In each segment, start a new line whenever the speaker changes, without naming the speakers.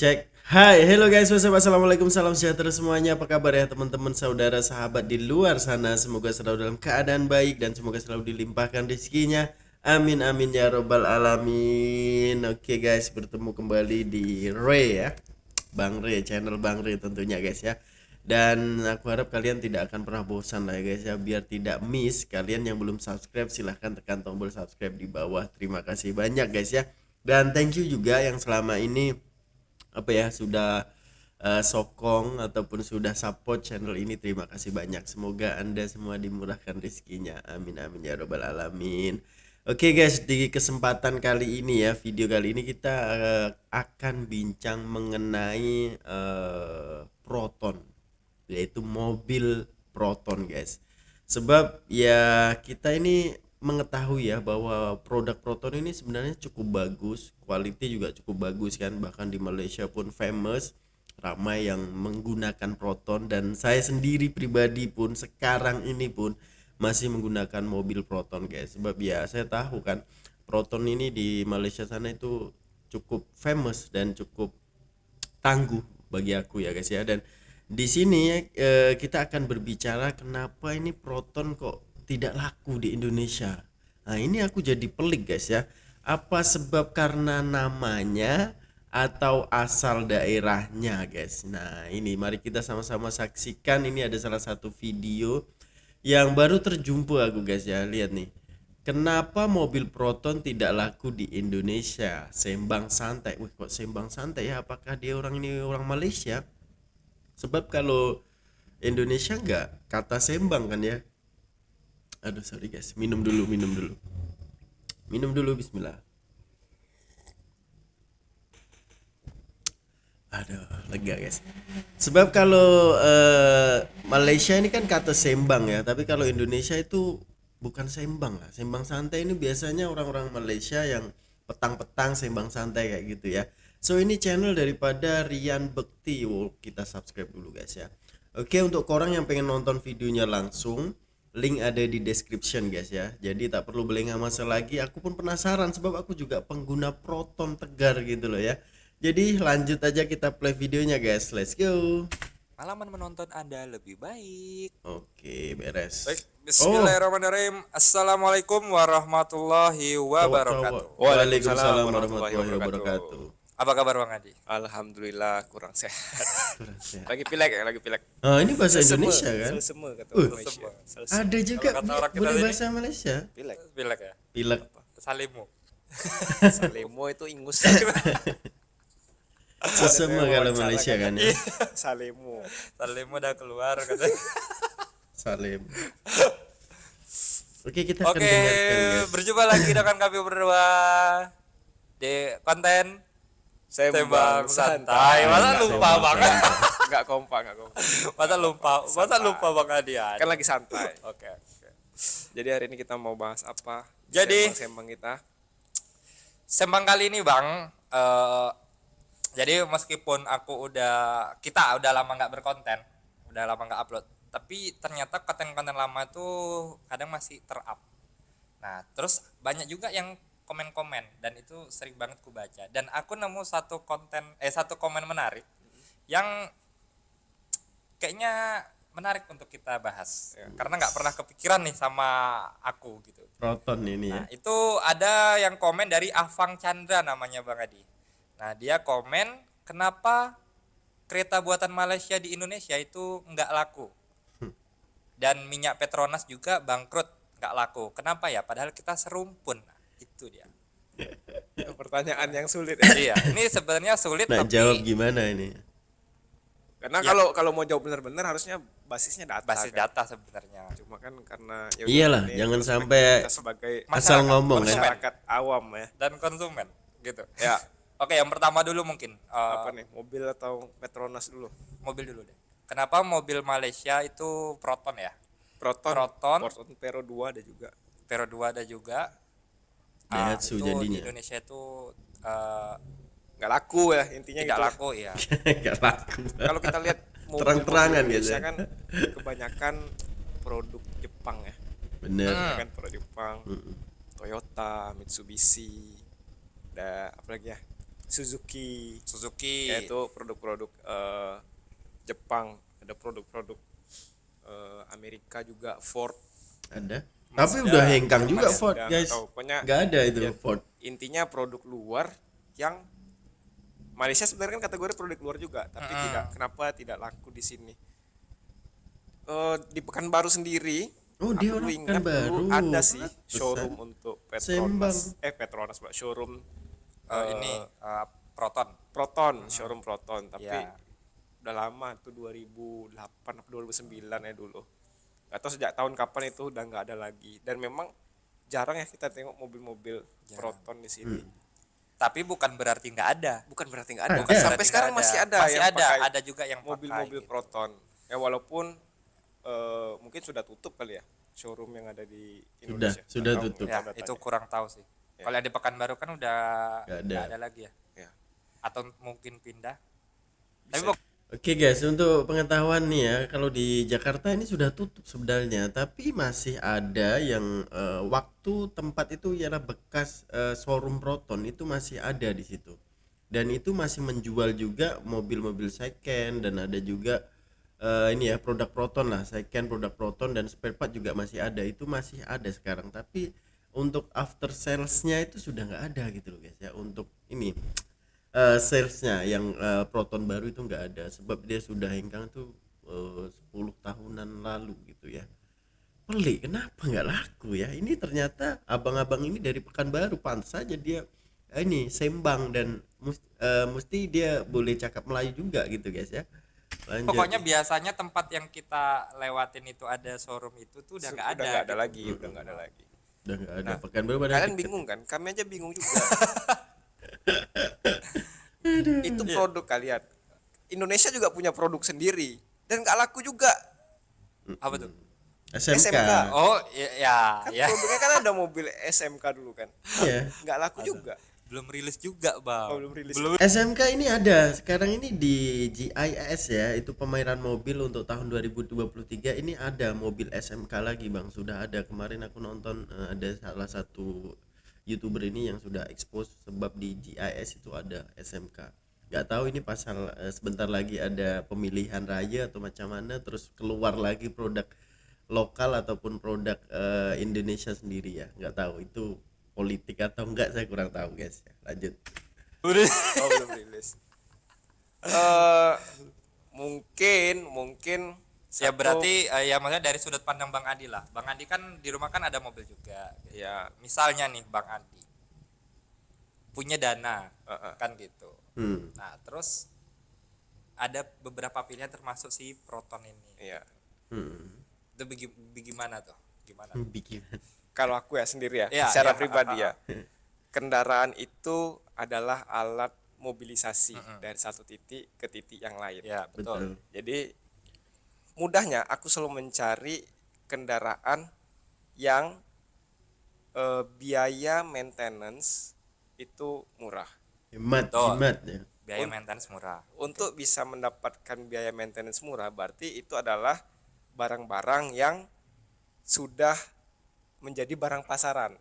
Cek. Hai, hello guys, assalamualaikum, salam sejahtera semuanya. Apa kabar ya teman-teman, saudara, sahabat di luar sana? Semoga selalu dalam keadaan baik dan semoga selalu dilimpahkan rezekinya. Amin amin ya robbal alamin. Oke guys, bertemu kembali di Ray ya, Bang Ray, channel Bang Ray tentunya guys ya. Dan aku harap kalian tidak akan pernah bosan lah ya guys ya. Biar tidak miss, kalian yang belum subscribe silahkan tekan tombol subscribe di bawah. Terima kasih banyak guys ya. Dan thank you juga yang selama ini sudah sokong ataupun sudah support channel ini. Terima kasih banyak, semoga anda semua dimurahkan rezekinya, amin amin ya robbal alamin. Oke guys, di kesempatan kali ini ya, video kali ini kita akan bincang mengenai Proton, yaitu mobil Proton guys. Sebab ya kita ini mengetahui ya bahwa produk Proton ini sebenarnya cukup bagus, quality juga cukup bagus kan, bahkan di Malaysia pun famous, ramai yang menggunakan Proton, dan saya sendiri pribadi pun sekarang ini pun masih menggunakan mobil Proton guys. Sebab ya saya tahu kan Proton ini di Malaysia sana itu cukup famous dan cukup tangguh bagi aku ya guys ya. Dan di sini kita akan berbicara kenapa ini Proton kok tidak laku di Indonesia. Nah, ini aku jadi pelik guys ya. Apa sebab karena namanya atau asal daerahnya guys? Nah, ini mari kita sama-sama saksikan. Ini ada salah satu video yang baru terjumpa aku guys ya. Lihat nih. Kenapa mobil Proton tidak laku di Indonesia? Sembang santai. Wih, kok sembang santai ya? Apakah dia orang ini orang Malaysia? Sebab kalau Indonesia enggak kata sembang kan ya. Aduh sorry guys, minum dulu. Minum dulu, bismillah. Aduh, lega guys. Sebab kalau Malaysia ini kan kata sembang ya, tapi kalau Indonesia itu bukan sembang lah. Sembang santai ini biasanya orang-orang Malaysia yang petang-petang sembang santai kayak gitu ya. So ini channel daripada Rian Bekti. Oh, kita subscribe dulu guys ya. Oke, untuk orang yang pengen nonton videonya langsung, link ada di description guys ya. Jadi tak perlu berlengah-masa lagi. Aku pun penasaran sebab aku juga pengguna Proton Tegar gitu loh ya. Jadi lanjut aja kita play videonya guys. Let's go.
Pengalaman menonton Anda lebih baik.
Oke, beres.
Baik, bismillahirrahmanirrahim. Assalamualaikum warahmatullahi wabarakatuh.
Waalaikumsalam warahmatullahi wabarakatuh.
Apa kabar Bang Adi?
Alhamdulillah kurang sehat.
Kurang sehat.
Lagi pilek ya, lagi pilek.
Oh, ini bahasa Indonesia kan?
Selsema kata orang Malaysia. Selsema.
Ada juga
Kalau kata orang kita
boleh
sini,
bahasa Malaysia.
Pilek.
Pilek ya?
Pilek.
Salimu.
Salemo itu ingus.
Sesama kalau Malaysia kan ya.
Salemo.
Salimu udah keluar katanya.
Salim. Oke, kita akan
Oke,
dengarkan guys.
berjumpa lagi dengan kami berdua di konten Tembang Santai. Masa lupa banget?
Enggak kompak.
Masa lupa Bang Adi?
Kan lagi santai.
Oke.
Jadi hari ini kita mau bahas apa?
Jadi
sembang kita.
Sembang kali ini Bang, jadi meskipun kita udah lama nggak berkonten, udah lama nggak upload, tapi ternyata konten-konten lama itu kadang masih ter-up. Nah, terus banyak juga yang komen-komen dan itu sering banget ku baca. Dan aku nemu satu komen menarik yang kayaknya menarik untuk kita bahas. Karena nggak pernah kepikiran nih sama aku gitu.
Proton ini ya.
Nah, itu ada yang komen dari Afang Chandra namanya Bang Adi. Nah, dia komen, kenapa kereta buatan Malaysia di Indonesia itu nggak laku? Dan minyak Petronas juga bangkrut, nggak laku. Kenapa ya? Padahal kita serumpun. Nah, itu dia.
Pertanyaan yang sulit ya.
Iya, ini sebenarnya sulit
Nah,
tapi
jawab gimana ini?
Karena
Ya.
kalau mau jawab benar-benar harusnya basisnya data.
basis
kan.
data sebenarnya.
Cuma kan karena ya
Iyalah,
ini
jangan
perspektif
sampai
kita sebagai
asal
masyarakat,
ngomong ya.
masyarakat awam ya.
Dan konsumen gitu.
Ya,
Oke, yang pertama dulu mungkin
apa nih? Mobil atau Petronas dulu?
mobil dulu deh. Kenapa mobil Malaysia itu Proton ya? Proton.
Proton Pero 2 ada juga.
Pero 2 ada juga.
Daihatsu
Itu
jadinya.
di Indonesia itu
Nggak laku ya intinya
tidak
gitu.
laku ya.
Gak laku.
Kalau kita lihat
Terang-terangan gitu
Indonesia
ya.
kan kebanyakan produk Jepang ya.
Bener.
Kan produk Jepang, Toyota, Mitsubishi, ada apa lagi ya? Suzuki,
Suzuki.
yaitu produk-produk Jepang, ada produk-produk Amerika juga, Ford.
Ada.
Masih
Tapi udah
ada.
hengkang juga
Masih
Ford,
ada,
guys.
nggak tahu. Pokoknya
Nggak ada itu
ya,
Ford.
intinya produk luar yang Malaysia sebenarnya kan kategori produk luar juga, tapi kenapa tidak laku di sini. Di Pekanbaru sendiri,
Oh,
aku
dia
dulu
orang
ingat
Pekanbaru.
dulu ada sih
Pantesan.
showroom untuk
Sembang.
Petronas, Mbak, showroom
Ini Proton.
Proton, showroom Proton, tapi
Ya.
udah lama tuh 2008 atau 2009 ya dulu. Gak tahu sejak tahun kapan itu udah nggak ada lagi, dan memang jarang ya kita tengok mobil-mobil Proton di sini.
Tapi bukan berarti nggak ada.
Bukan berarti nggak ada.
Ada.
Sampai
Berarti
sekarang
nggak
masih ada
Masih
yang
ada.
pakai
Ada juga yang
mobil-mobil
pakai, gitu.
Proton. Ya walaupun mungkin sudah tutup kali ya showroom yang ada di Indonesia.
Sudah
Nggak tahu,
tutup.
nggak
Ya,
tahu
itu
datanya.
kurang tahu sih. Kalau yang di Pekanbaru kan udah
Nggak ada.
nggak ada lagi ya.
Ya.
Atau mungkin pindah. Tapi
Oke guys, untuk pengetahuan nih ya, kalau di Jakarta ini sudah tutup sebenarnya, tapi masih ada yang waktu tempat itu ialah bekas showroom Proton itu masih ada di situ. Dan itu masih menjual juga mobil-mobil second, dan ada juga ini ya produk Proton lah, second produk Proton, dan spare part juga masih ada. Itu masih ada sekarang, tapi untuk after salesnya itu sudah nggak ada gitu loh guys ya. Untuk ini salesnya yang Proton baru itu nggak ada, sebab dia sudah hengkang tuh 10 tahunan lalu gitu ya. Pelik, kenapa nggak laku ya? Ini ternyata abang-abang ini dari Pekanbaru, pantas saja dia ini sembang, dan mesti dia boleh cakap Melayu juga gitu guys ya. Lanjut.
pokoknya biasanya tempat yang kita lewatin itu ada showroom itu tuh udah nggak ada.
Udah nggak ada
gitu.
lagi, udah nggak ada lagi.
Udah nggak ada. Pekanbaru pada
Kalian
deket.
bingung kan? Kami aja bingung juga. Itu produk kalian. Indonesia juga punya produk sendiri dan nggak laku juga.
Apa tuh?
SMK.
SMK.
Oh ya,
Kan
ya.
produknya kan ada mobil SMK dulu kan.
Iya.
Nggak laku juga.
Belum rilis juga, Bang.
Oh, belum rilis.
SMK ini ada sekarang ini di GIS ya, itu pameran mobil untuk tahun 2023. Ini ada mobil SMK lagi Bang, sudah ada. Kemarin aku nonton ada salah satu YouTuber ini yang sudah expose, sebab di GIS itu ada SMK. Gak tahu ini pasal sebentar lagi ada pemilihan raya atau macam mana, terus keluar lagi produk lokal ataupun produk Indonesia sendiri ya. Nggak tahu itu politik atau enggak, saya kurang tahu guys. Lanjut.
Oh, belum rilis. Mungkin
Ya
satu-
berarti ya maksudnya dari sudut pandang Bang Adi lah. Bang Adi kan di rumah kan ada mobil juga. Gitu.
ya
Misalnya nih Bang Adi punya dana
Heeh.
kan gitu.
Hmm.
Nah, terus ada beberapa pilihan termasuk si Proton ini.
ya
Itu bagaimana tuh? Gimana?
Bikin.
kalau aku ya sendiri ya,
Ya,
secara
ya,
pribadi ya, kendaraan itu adalah alat mobilisasi dari satu titik ke titik yang lain.
Ya, betul.
Betul.
Jadi mudahnya aku selalu mencari kendaraan yang biaya maintenance itu murah.
Hemat,
Betul.
jimat ya.
Biaya maintenance murah.
Untuk bisa mendapatkan biaya maintenance murah, berarti itu adalah barang-barang yang sudah menjadi barang pasaran.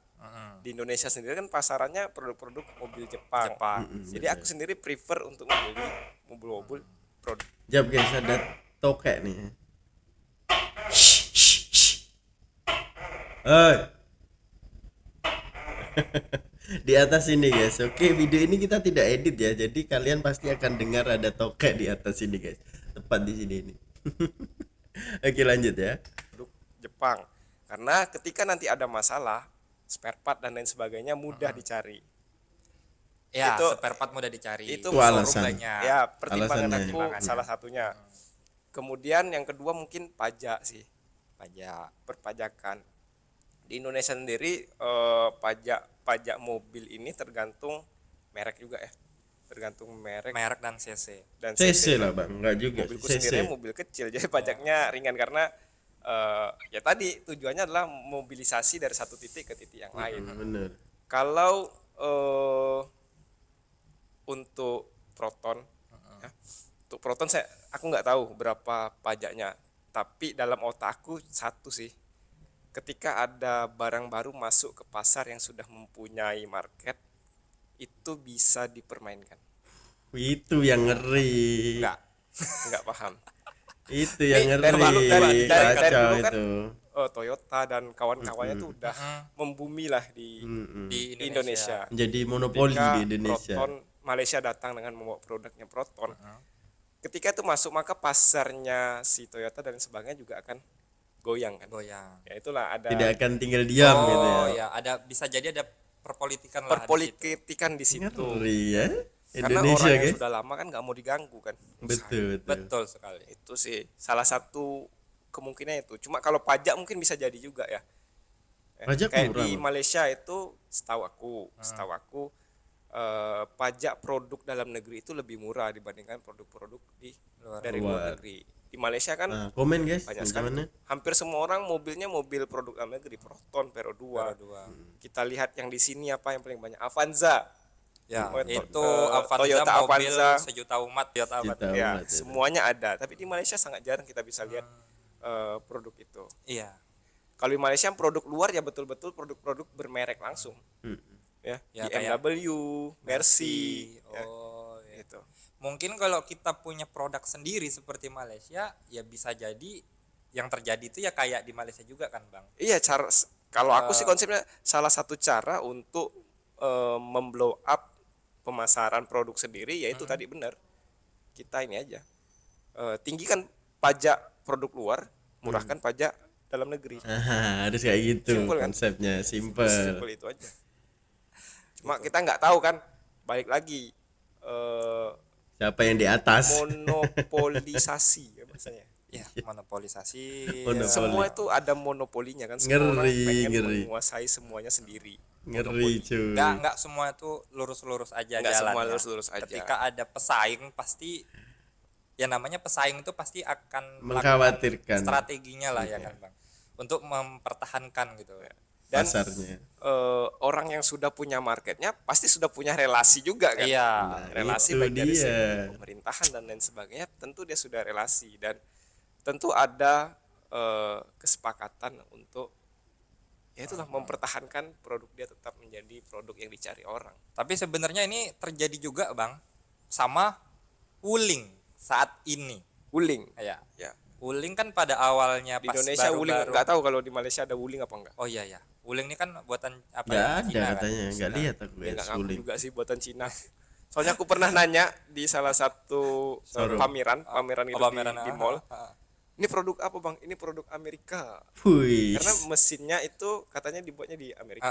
Di Indonesia sendiri kan pasarannya produk-produk mobil Jepang. Jadi aku sendiri prefer untuk membeli mobil-mobil produk.
Jap guys, ada tokek nih. Hei. Di atas ini guys. Oke, video ini kita tidak edit ya. Jadi kalian pasti akan dengar ada tokek di atas ini guys. Tepat di sini ini. Oke, lanjut ya.
Produk Jepang. Karena ketika nanti ada masalah, spare part dan lain sebagainya mudah dicari.
Ya,
Itu-
spare part mudah dicari.
itu
Showroom
alasan.
banyak.
Ya, pertimbangan
Alasannya.
aku salah satunya. Kemudian yang kedua mungkin pajak sih,
Pajak.
perpajakan. Di Indonesia sendiri pajak mobil ini tergantung merek juga ya. Tergantung merek
Merek dan CC.
dan
CC
CC.
lah bang, enggak juga
Mobilku
CC.
sendiri mobil kecil, jadi pajaknya ringan karena ya tadi tujuannya adalah mobilisasi dari satu titik ke titik yang lain.
Bener.
Kalau untuk Proton, ya, untuk Proton aku nggak tahu berapa pajaknya, tapi dalam otakku satu sih, ketika ada barang baru masuk ke pasar yang sudah mempunyai market, itu bisa dipermainkan.
Itu yang ngeri.
Nggak paham.
Itu yang
Dari
ngeri.
dulu- dari
Kacau
dulu kan,
itu.
Toyota dan kawan-kawannya tuh udah membumi lah di
Di
Indonesia.
Menjadi monopoli
Ketika
di Indonesia.
Proton Malaysia datang dengan membawa produknya Proton, ketika itu masuk maka pasarnya si Toyota dan sebagainya juga akan goyang kan.
Goyang.
Ya itulah ada
Tidak akan tinggal diam gitu ya.
Oh ya, ada bisa jadi ada perpolitikan lah di situ.
perpolitikan di situ.
Ngeri ya.
Karena
Indonesia
orang yang
guys.
sudah lama kan nggak mau diganggu kan.
Betul.
Betul sekali.
Itu sih salah satu kemungkinan itu. Cuma kalau pajak mungkin bisa jadi juga ya.
Pajak
Kayak
murah,
di
Bang.
Malaysia itu setahu aku pajak produk dalam negeri itu lebih murah dibandingkan produk-produk dari luar negeri. Di Malaysia kan
Nah, komen guys,
banyak sekali.
gimana?
Hampir semua orang mobilnya mobil produk dalam negeri, Proton, Vero 2. Kita lihat yang di sini apa yang paling banyak? Avanza.
Ya,
Itu,
itu Avanza
Toyota
mobil
Avanza.
sejuta umat, Toyota Avanza.
Juta
Ya,
umat itu.
semuanya ada. Tapi di Malaysia sangat jarang kita bisa lihat produk itu.
Iya.
Kalau di Malaysia produk luar ya betul-betul produk-produk bermerek langsung. Ya,
Ya,
BMW, Mercy, ya,
Oh, ya.
gitu.
Mungkin kalau kita punya produk sendiri seperti Malaysia, ya bisa jadi yang terjadi itu ya kayak di Malaysia juga kan, Bang.
Iya, kalau aku sih konsepnya salah satu cara untuk memblow up pemasaran produk sendiri yaitu tadi benar. Kita ini aja. Tinggikan pajak produk luar, murahkan pajak dalam negeri.
Harus kayak gitu
Simpel kan?
konsepnya, simple.
Simpel itu aja. Cuma kita nggak tahu kan, balik lagi
Siapa yang di atas?
monopolisasi ya bahasanya.
Ya, monopolisasi.
Monopoli.
Semua itu ada monopolinya kan, semua orang
Ngeri,
pengen
ngeri.
menguasai semuanya sendiri.
Ngeri cuy.
Enggak semua itu lurus-lurus aja
Nggak
jalannya.
semua lurus-lurus aja.
Ketika ada pesaing pasti ya namanya pesaing itu pasti akan
Mengkhawatirkan.
melakukan strateginya lah ya kan, Bang. Untuk mempertahankan gitu.
Dan
Pasarnya.
orang yang sudah punya marketnya pasti sudah punya relasi juga kan.
Iya.
Relasi
itu
baik dari
dia.
segi pemerintahan dan lain sebagainya, tentu dia sudah relasi dan tentu ada kesepakatan untuk ya itulah mempertahankan produk dia tetap menjadi produk yang dicari orang.
Tapi sebenarnya ini terjadi juga, Bang, sama Wuling saat ini.
Wuling.
Ya.
Ya.
Wuling kan pada awalnya
Di
pas
Indonesia Wuling
baru-baru.
nggak tahu kalau di Malaysia ada Wuling apa enggak.
Oh iya ya. Wuling ini kan buatan apa
Nggak ada
Cina kan?
katanya, nggak lihat aku
Ya
guys.
nggak ngaku
Suling.
juga sih buatan Cina. Soalnya aku pernah nanya di salah satu pameran itu
Pameran,
di
ah,
mall.
ah.
Ini produk apa bang? Ini produk Amerika.
Wih.
Karena mesinnya itu katanya dibuatnya di Amerika.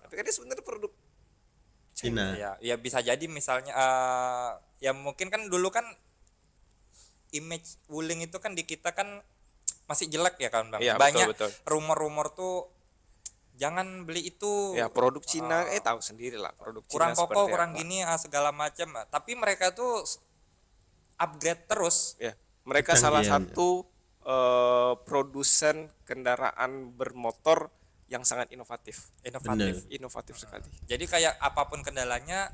Tapi kan dia sebenarnya produk
Cina.
Ya, ya bisa jadi misalnya ya mungkin kan dulu kan image Wuling itu kan di kita kan masih jelek ya kan, Bang.
Iya,
Banyak
betul.
rumor-rumor tuh jangan beli itu.
ya produk Cina. Tahu sendiri lah produk
Kurang
Cina
kokoh,
seperti
kurang
apa.
gini segala macam. Tapi mereka tuh upgrade terus.
Ya, mereka salah
Kecanggihan.
satu produsen kendaraan bermotor yang sangat inovatif. Inovatif sekali.
Jadi kayak apapun kendalanya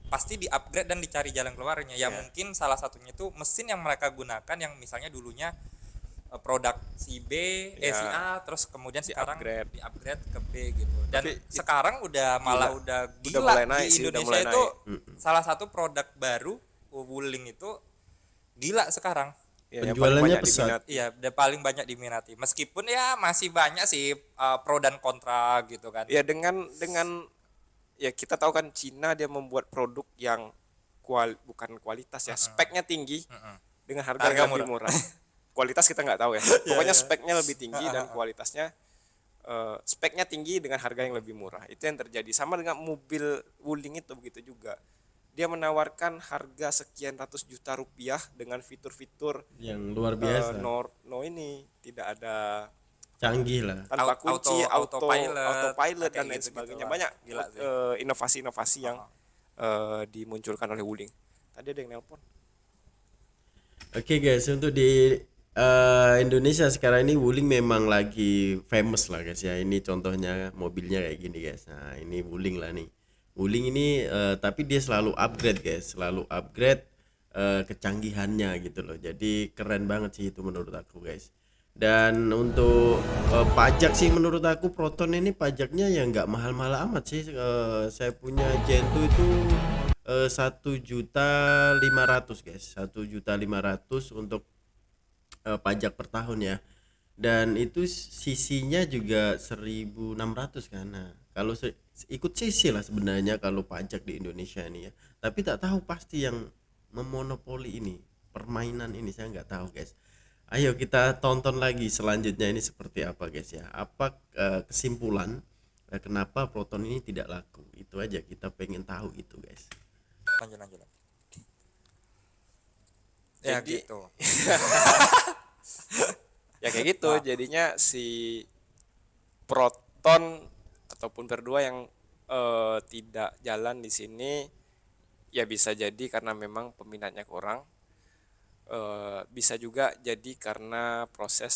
pasti di-upgrade dan dicari jalan keluarnya. Ya
Iya.
mungkin salah satunya itu mesin yang mereka gunakan yang misalnya dulunya produk si B,
Ya.
si A, terus kemudian sekarang
Di-upgrade.
di-upgrade ke B gitu. Dan
Tapi
sekarang udah malah udah gila
mulai naik
di
sih, udah
Indonesia
mulai
itu salah satu produk baru Wuling itu gila sekarang.
Ya, yang
Penjualannya
paling banyak
pesat.
diminati.
Iya, udah paling banyak diminati. Meskipun ya masih banyak sih pro dan kontra gitu kan.
Ya dengan ya kita tahu kan Cina dia membuat produk yang bukan kualitas ya, speknya tinggi dengan harga
Harga
yang lebih murah. Kualitas kita nggak tahu ya. Pokoknya speknya lebih tinggi dan kualitasnya speknya tinggi dengan harga yang lebih murah. Itu yang terjadi. Sama dengan mobil Wuling itu begitu juga. Dia menawarkan harga sekian ratus juta rupiah dengan fitur-fitur
Yang luar biasa.
ini tidak ada
Canggih lah.
tanpa kunci,
autopilot,
autopilot dan
kayak
lain
gitu-gitu
sebagainya.
lah.
Banyak
Gila sih.
inovasi-inovasi yang dimunculkan oleh Wuling. Tadi ada yang nelpon.
Oke guys, untuk di Indonesia sekarang ini Wuling memang lagi famous lah guys ya. Ini contohnya mobilnya kayak gini guys. Nah ini Wuling lah nih. Wuling ini tapi dia selalu upgrade guys, selalu upgrade kecanggihannya gitu loh. Jadi keren banget sih itu menurut aku guys. Dan untuk pajak sih menurut aku Proton ini pajaknya ya nggak mahal-mahal amat sih. Saya punya Gentoo itu 1.500.000 guys, 1.500.000 untuk pajak per tahun ya. Dan itu sisinya juga 1.600 kan. Nah, kalau ikut sisi lah sebenarnya kalau pajak di Indonesia ini ya. Tapi tak tahu pasti yang memonopoli ini, permainan ini saya nggak tahu guys. Ayo kita tonton lagi selanjutnya ini seperti apa guys ya. Apa kesimpulan kenapa Proton ini tidak laku? Itu aja kita pengen tahu itu guys.
Lanjut lanjut. Ya
Jadi-
gitu.
Ya kayak gitu, jadinya si Proton ataupun Verdua yang tidak jalan di sini ya bisa jadi karena memang peminatnya kurang. Bisa juga jadi karena proses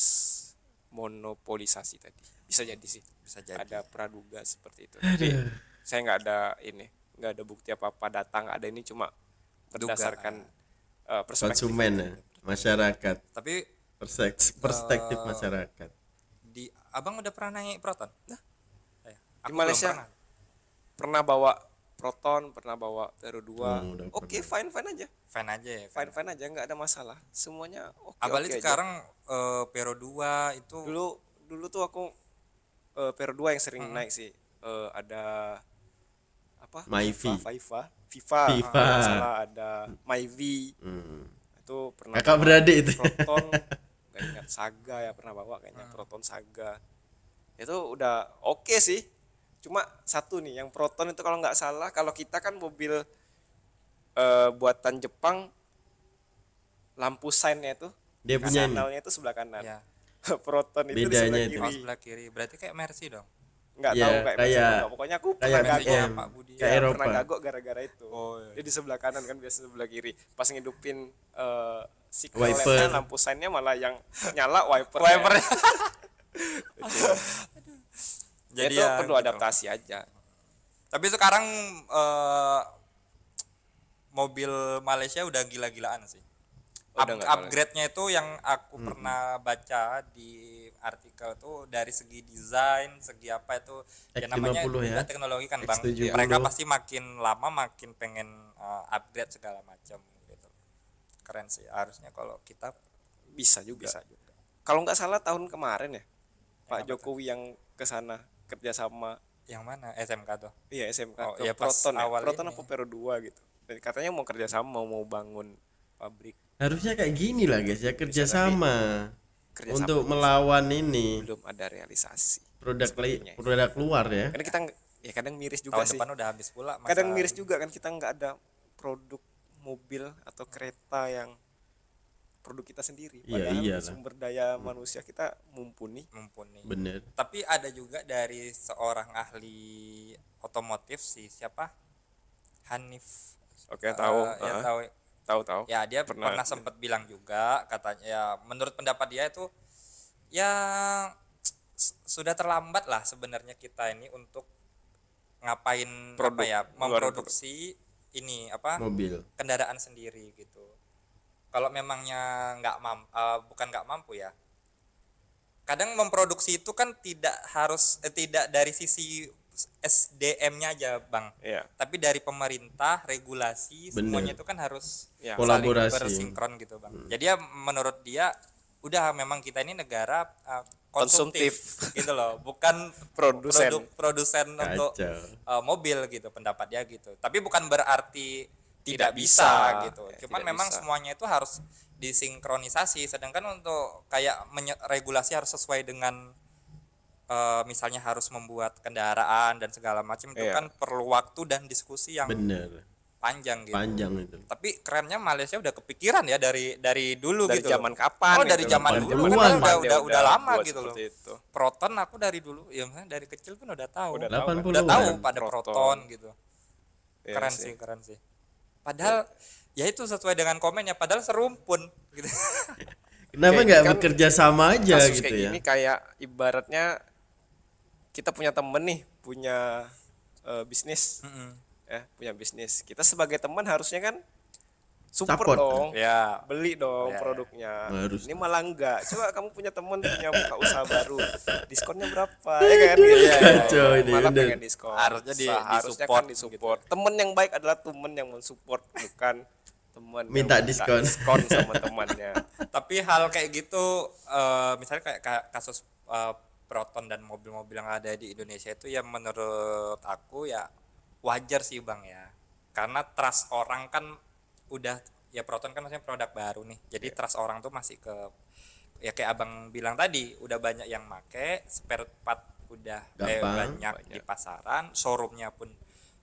monopolisasi tadi. Bisa jadi sih.
Bisa jadi.
Ada praduga seperti itu. Tapi saya nggak ada bukti apa-apa, data nggak ada, ini cuma berdasarkan perspektif.
Konsumen ya, masyarakat,
Tapi
perspektif masyarakat.
di Abang udah pernah naik Proton? Nah,
Di Malaysia
belum pernah.
pernah bawa Proton, pernah bawa Vero 2.
Oh, udah
Oke, fine aja.
Fan aja ya.
Fine aja, nggak ada masalah. Semuanya oke
Apalagi
aja.
sekarang Pero 2 itu
Dulu tuh aku Vero 2 yang sering naik sih. Ada apa?
Myvi.
FIFA.
FIFA.
Kalau nggak salah ada Myvi. Itu pernah
Kakak
bawa
beradik itu.
Proton. Gak ingat Saga ya pernah bawa kayaknya, Proton Saga. Itu udah oke sih. Cuma satu nih yang Proton itu kalau nggak salah, kalau kita kan mobil buatan Jepang, lampu sign-nya itu
Dia punya ini.
kanalnya itu sebelah kanan.
ya
Proton itu di
Bedanya
sebelah
itu.
kiri.
sebelah kiri. Berarti kayak Mercy dong.
Nggak
Iya,
tahu kayak
kayak-
Mercedes apa. Pokoknya aku pernah
kayak
gagok.
BM,
Pak Budi.
kayak
Ya,
Eropa.
pernah gagok gara-gara itu.
Oh, iya.
Dia di sebelah kanan kan, biasa sebelah kiri. Pas ngidupin signal
Wiper.
lampnya, lampu sign-nya malah yang nyala wiper.
Wipernya.
Jadi
Jadi ya
perlu
gitu.
adaptasi aja.
Tapi sekarang mobil Malaysia udah gila-gilaan sih.
Udah nggak kalah.
Upgrade-nya itu yang aku pernah baca di artikel tuh dari segi desain, segi apa itu ya namanya
X50 ya.
juga teknologi kan Bang.
X70.
Mereka pasti makin lama makin pengen upgrade segala macam gitu. Keren sih. Harusnya kalau kita
Bisa juga.
bisa juga.
Kalau nggak salah tahun kemarin ya, Pak
apa
Jokowi yang ke sana kerjasama.
Yang mana? SMK tuh.
Iya, SMK
Oh,
ke
iya, pas
Proton ya.
awal
Proton
ini.
apa Vero 2 gitu. Dan katanya mau kerjasama, mau bangun pabrik.
Harusnya kayak gini lah guys ya, kerjasama
Kerjasama
untuk melawan ini
belum ada realisasi.
produk produk luar ya.
Karena kita ya kadang miris juga
Tahun
sih.
depan udah habis pula masa
Kadang miris juga kan kita nggak ada produk mobil atau kereta yang produk kita sendiri.
Iya,
Padahal
iyalah.
sumber daya manusia kita mumpuni.
mumpuni.
Bener.
Tapi ada juga dari seorang ahli otomotif sih siapa? Hanif.
Oke, tahu.
Ya
Heeh.
tahu.
Tahu.
Ya dia pernah sempat bilang juga katanya ya menurut pendapat dia itu ya sudah terlambat lah sebenarnya kita ini untuk ngapain
Produk,
apa ya
ngeluarin
memproduksi ini apa
Mobil.
kendaraan sendiri gitu. Kalau memangnya bukan nggak mampu ya. Kadang memproduksi itu kan tidak dari sisi SDM-nya aja, Bang.
Iya.
Tapi dari pemerintah, regulasi,
Bener.
semuanya itu kan harus
Ya,
Kolaborasi.
saling bersinkron gitu, Bang. Jadi ya menurut dia udah memang kita ini negara konsumtif gitu loh, bukan
Produsen.
produsen untuk
Kacau.
mobil gitu pendapat dia gitu. Tapi bukan berarti tidak
Tidak
bisa
bisa.
gitu.
Ya,
Cuman
tidak
memang
bisa.
semuanya itu harus disinkronisasi. Sedangkan untuk kayak regulasi harus sesuai dengan misalnya harus membuat kendaraan dan segala macam itu
Iya.
kan perlu waktu dan diskusi yang
Bener.
panjang gitu.
Panjang itu.
Tapi kerennya Malaysia udah kepikiran ya dari dulu
Dari
gitu.
zaman kapan?
Oh, dari
gitu.
zaman dulu
80-an.
kan
Dia
udah lama
buat
gitu loh.
seperti itu.
Proton aku dari dulu ya misalnya dari kecil pun udah tahu.
Udah
80-an.
Udah tahu pada
Proton.
Proton gitu.
Iya
Keren sih, keren sih. Padahal ya itu sesuai dengan komennya padahal serumpun gitu.
Kenapa
Kayak
nggak
kan
bekerja sama aja
Kasus
gitu
kayak
ya?
gini kayak ibaratnya kita punya temen nih, punya bisnis.
Mm-mm.
Ya, punya bisnis. Kita sebagai teman harusnya kan support
Support.
dong.
Ya.
Beli dong
Ya.
produknya.
Harus.
Ini malah enggak. Coba kamu punya teman punya buka usaha baru, diskonnya berapa? Ya kan gitu.
Kacau ini,
Malah
bener.
pengen diskon.
Harusnya
Seharusnya
disupport
kan disupport. Temen yang baik adalah temen yang mensupport, bukan teman yang
Minta diskon.
sama temannya.
Tapi hal kayak gitu misalnya kayak kasus Proton dan mobil-mobil yang ada di Indonesia itu ya menurut aku ya wajar sih Bang ya. Karena trust orang kan udah ya Proton kan maksudnya produk baru nih. Jadi trust orang tuh masih ke ya kayak Abang bilang tadi udah banyak yang make, spare part udah
Gampang.
banyak di pasaran, showroomnya pun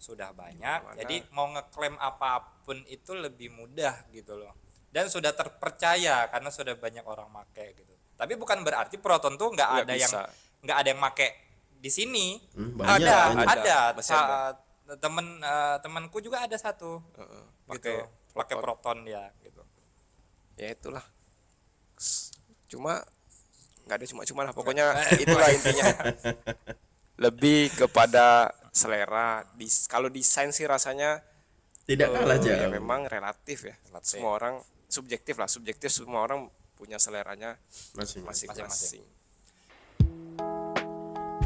sudah banyak. Jadi mau ngeklaim apapun itu lebih mudah gitu loh. Dan sudah terpercaya karena sudah banyak orang make gitu. Tapi bukan berarti Proton tuh nggak ada yang
bisa.
nggak ada yang make di sini.
Banyak,
ada,
banyak.
ada.
Masih ada.
Temanku juga ada satu. Gitu.
Pakai
Pakai Proton ya gitu.
Ya itulah. Cuma nggak ada cuma-cuma lah. Pokoknya itulah intinya. Lebih kepada selera. Kalau desain sih rasanya
Tidak kalah
ya
jauh.
memang relatif ya. Semua orang subjektif semua orang punya seleranya masing-masing.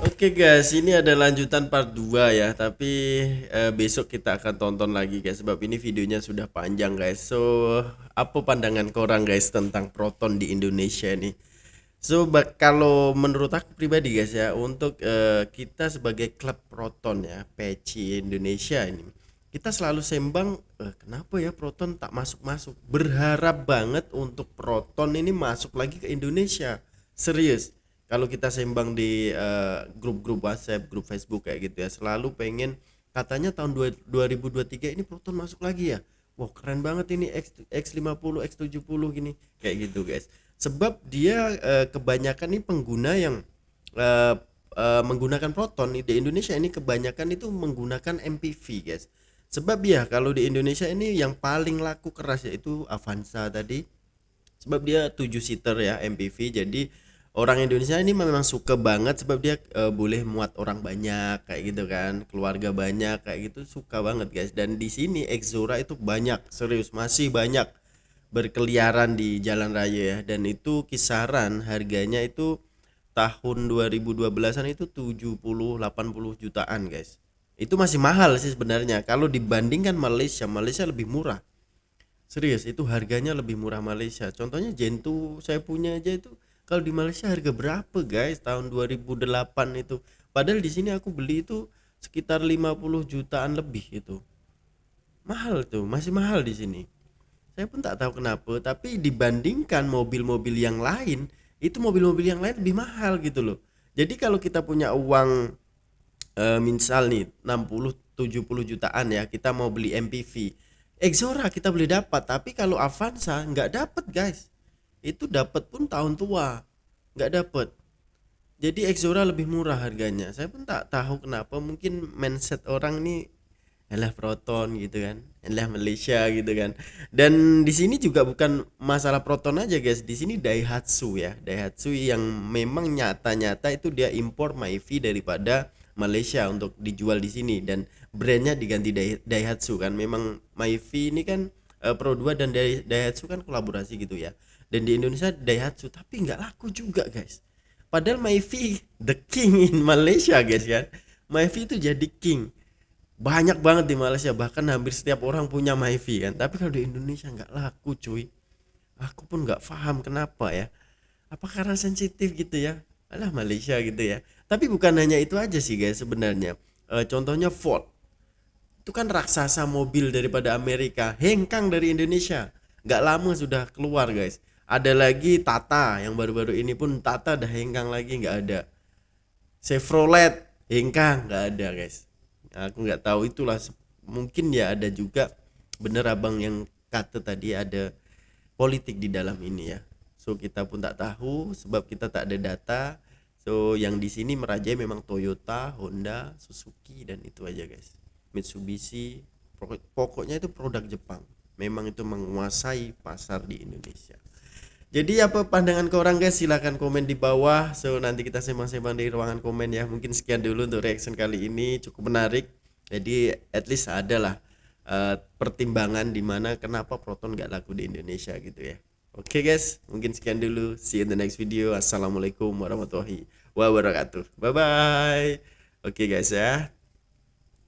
Oke guys, ini ada lanjutan part 2 ya. Tapi besok kita akan tonton lagi guys, sebab ini videonya sudah panjang guys. So, apa pandangan korang guys tentang Proton di Indonesia nih? So, kalau menurut aku pribadi guys ya, untuk kita sebagai klub Proton ya, PECI Indonesia ini, kita selalu sembang kenapa ya Proton tak masuk-masuk. Berharap banget untuk Proton ini masuk lagi ke Indonesia. Serius. Kalau kita sembang di grup-grup WhatsApp, grup Facebook kayak gitu ya, selalu pengen katanya tahun 2023 ini Proton masuk lagi ya. Wah, keren banget ini X50, X70 gini. Kayak gitu, guys. Sebab dia kebanyakan nih pengguna yang menggunakan Proton di Indonesia ini kebanyakan itu menggunakan MPV, guys. Sebab ya kalau di Indonesia ini yang paling laku keras yaitu Avanza tadi. Sebab dia 7 seater ya MPV, jadi orang Indonesia ini memang suka banget sebab dia boleh muat orang banyak kayak gitu kan, keluarga banyak kayak gitu, suka banget guys. Dan di sini Exora itu banyak, serius masih banyak berkeliaran di jalan raya ya, dan itu kisaran harganya itu tahun 2012-an itu 70-80 jutaan guys. Itu masih mahal sih sebenarnya kalau dibandingkan Malaysia lebih murah. Serius, itu harganya lebih murah Malaysia. Contohnya Gentoo saya punya aja itu kalau di Malaysia harga berapa guys tahun 2008 itu. Padahal di sini aku beli itu sekitar 50 jutaan lebih itu. Mahal tuh, masih mahal di sini. Saya pun tak tahu kenapa, tapi dibandingkan mobil-mobil yang lain, itu mobil-mobil yang lain lebih mahal gitu loh. Jadi kalau kita punya uang misal nih 60-70 jutaan ya, kita mau beli MPV. Exora kita boleh dapat, tapi kalau Avanza nggak dapat guys. Itu dapat pun tahun tua, nggak dapat. Jadi Exora lebih murah harganya. Saya pun tak tahu kenapa, mungkin mindset orang nih alah Proton gitu kan, alah Malaysia gitu kan. Dan di sini juga bukan masalah Proton aja guys, di sini Daihatsu ya, Daihatsu yang memang nyata-nyata itu dia impor Myvi daripada Malaysia untuk dijual di sini, dan brandnya diganti Daihatsu kan. Memang Myvi ini kan Pro 2 dan Daihatsu kan kolaborasi gitu ya. Dan di Indonesia Daihatsu, tapi nggak laku juga guys. Padahal Myvi the king in Malaysia guys kan. Myvi itu jadi king. Banyak banget di Malaysia, bahkan hampir setiap orang punya Myvi kan. Tapi kalau di Indonesia nggak laku cuy. Aku pun nggak paham kenapa ya. Apa karena sensitif gitu ya? Alah Malaysia gitu ya. Tapi bukan hanya itu aja sih guys sebenarnya. Contohnya Ford. Itu kan raksasa mobil daripada Amerika, hengkang dari Indonesia. Nggak lama sudah keluar guys. Ada lagi Tata, yang baru-baru ini pun Tata dah hengkang lagi, nggak ada. Chevrolet hengkang, nggak ada guys. Aku nggak tahu, itulah mungkin ya ada juga, bener abang yang kata tadi ada politik di dalam ini ya. So kita pun tak tahu sebab kita tak ada data. So yang di sini merajai memang Toyota, Honda, Suzuki, dan itu aja guys. Mitsubishi, pokoknya itu produk Jepang. Memang itu menguasai pasar di Indonesia. Jadi apa pandangan korang guys, silahkan komen di bawah. So nanti kita sembang-sembang di ruangan komen ya. Mungkin sekian dulu untuk reaction kali ini, cukup menarik. Jadi at least ada lah pertimbangan dimana kenapa Proton nggak laku di Indonesia gitu ya. Oke guys, mungkin sekian dulu. See you in the next video. Assalamualaikum warahmatullahi wabarakatuh. Bye bye. Oke guys ya.